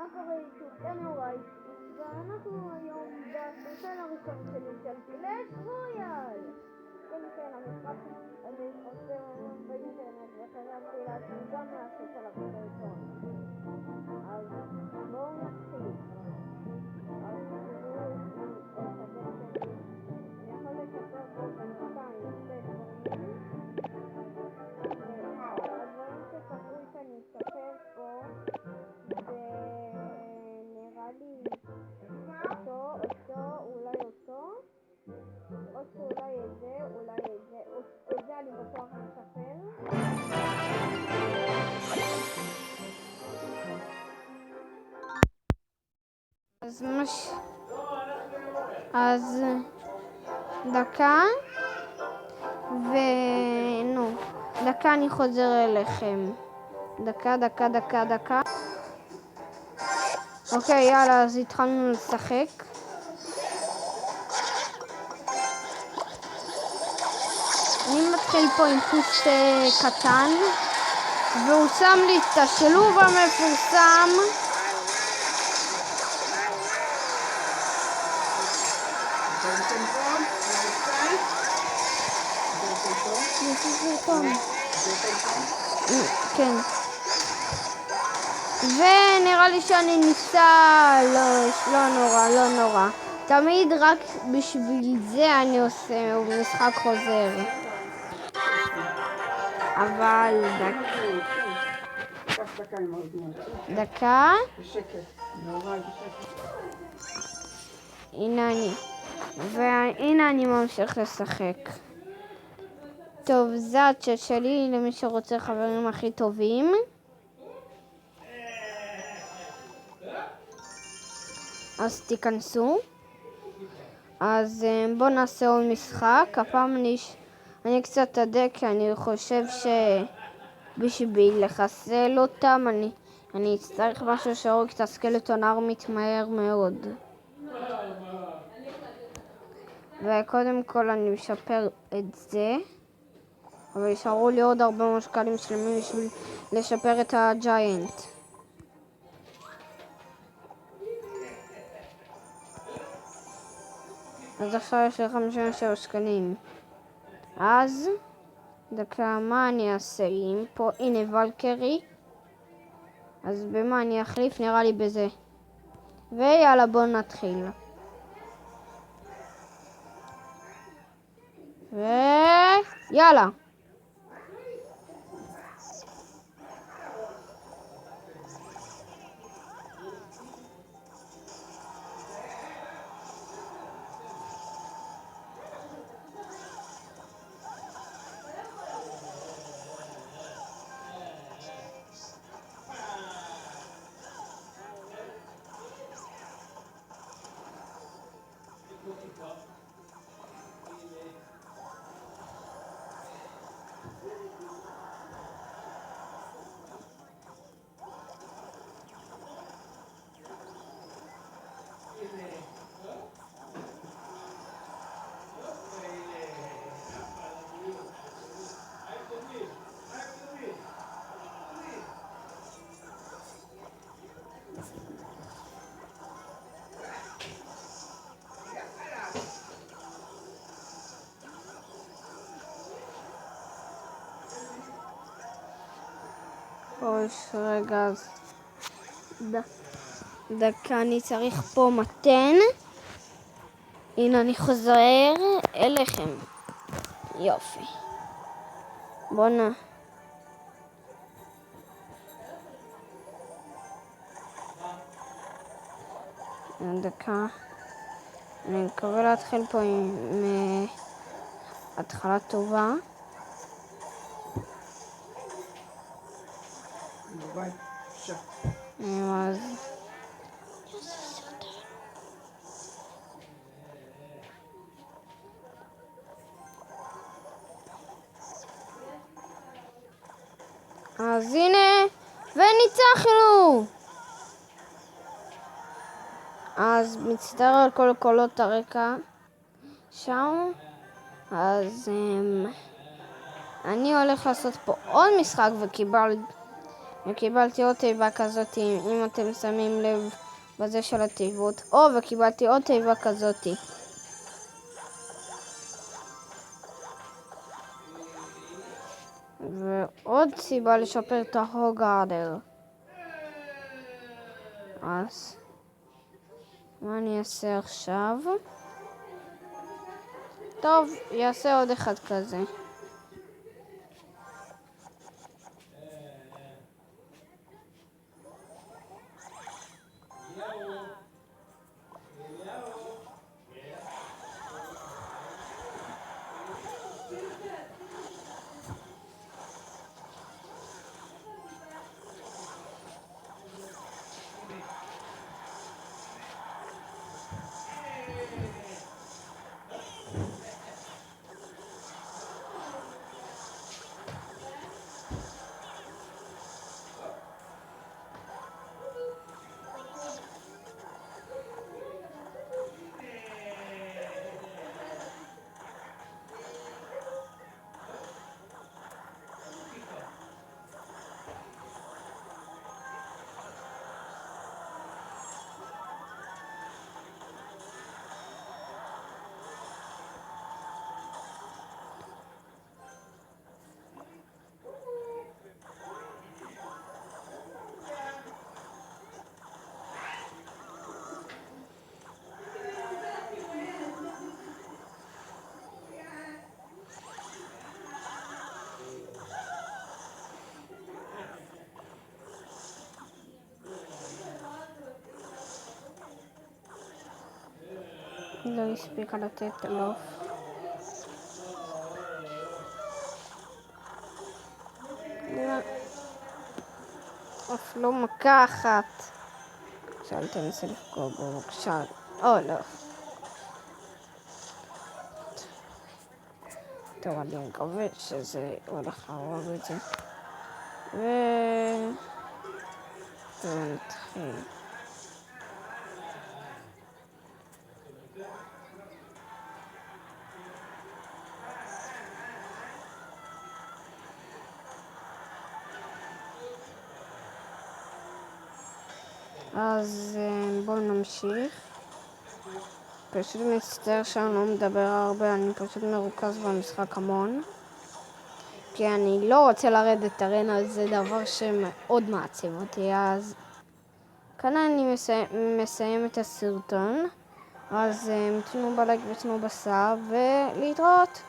מה קורה איתו? אין הוריי, ואנחנו היום בסרטון הראשון שלי של פילש רויאל. כן, המשחק אני עושה באינטרנט וחשבתי לעצמי גם לעשות עליו סרטון. אז בואו נתחיל. אז תראו את הדף שלי. אני יכול לשפר פה בינתיים בדברים. הדברים שצפוי שאני אשפר פה ונראה לי אותו, אולי אותו, או שאולי את זה, את זה אני בטוח משפר. אז דקה, דקה אני חוזר אליכם. דקה. אוקיי, יאללה, אז התחלנו לשחק. אני מתחיל פה עם פוש קטן, והוא שם לי את השילוב המפורסם. כן. ונראה לי שאני ניסה, לא נורא. תמיד רק בשביל זה אני עושה משחק חוזר. אבל דקה. הנה אני ממשיך לשחק. טוב, זה הצ'אט שלי למי שרוצה חברים הכי טובים. אז תיכנסו. אז בואו נעשה עוד משחק. הפעם אני קצת אדק, כי אני חושב שבשביל לחסל אותם אני אצטרך משהו שהורג את הסקלטון ארמית מהר מאוד. וקודם כל אני משפר את זה. אבל יישארו לי עוד 400 שקלים שלמים בשביל לשפר את הג'יינט. אז עכשיו יש לי 57 שקלים. אז דקה, מה אני אעשה עם פה? הנה ולקרי. אז במה אני אחליף? נראה לי בזה. ויאללה, בואו נתחיל. ויאללה. רגע, אז דקה, אני צריך פה מתן. הנה אני חוזר אליכם. יופי. בואו דקה. אני מקווה להתחיל פה עם התחלה טובה. אז הנה, וניצחנו! אז מצטער על כל קולות הרקע שם. אז אני הולך לעשות פה עוד משחק וקיבלתי עוד תיבה כזאת, אם אתם שמים לב בזה של התיבות. וקיבלתי עוד תיבה כזאת. ועוד סיבה לשפר את ההוגארדר. אז מה אני אעשה עכשיו? טוב, יעשה עוד אחד כזה. לא הספיקה לתת לו. אוף, לא מכה אחת. עכשיו תנסה לפגוע בו, בבקשה. לא. טוב, אני מקווה שזה הולך להרוג את זה. ונתחיל. אז בואו נמשיך. פשוט מצטער שאני לא מדבר הרבה, אני פשוט מרוכז במשחק המון. כי אני לא רוצה לרדת ארנה, זה דבר שמאוד מעציב אותי. אז כאן אני מסיים את הסרטון. אז תנו בלייק ותנו בסאב ולהתראות.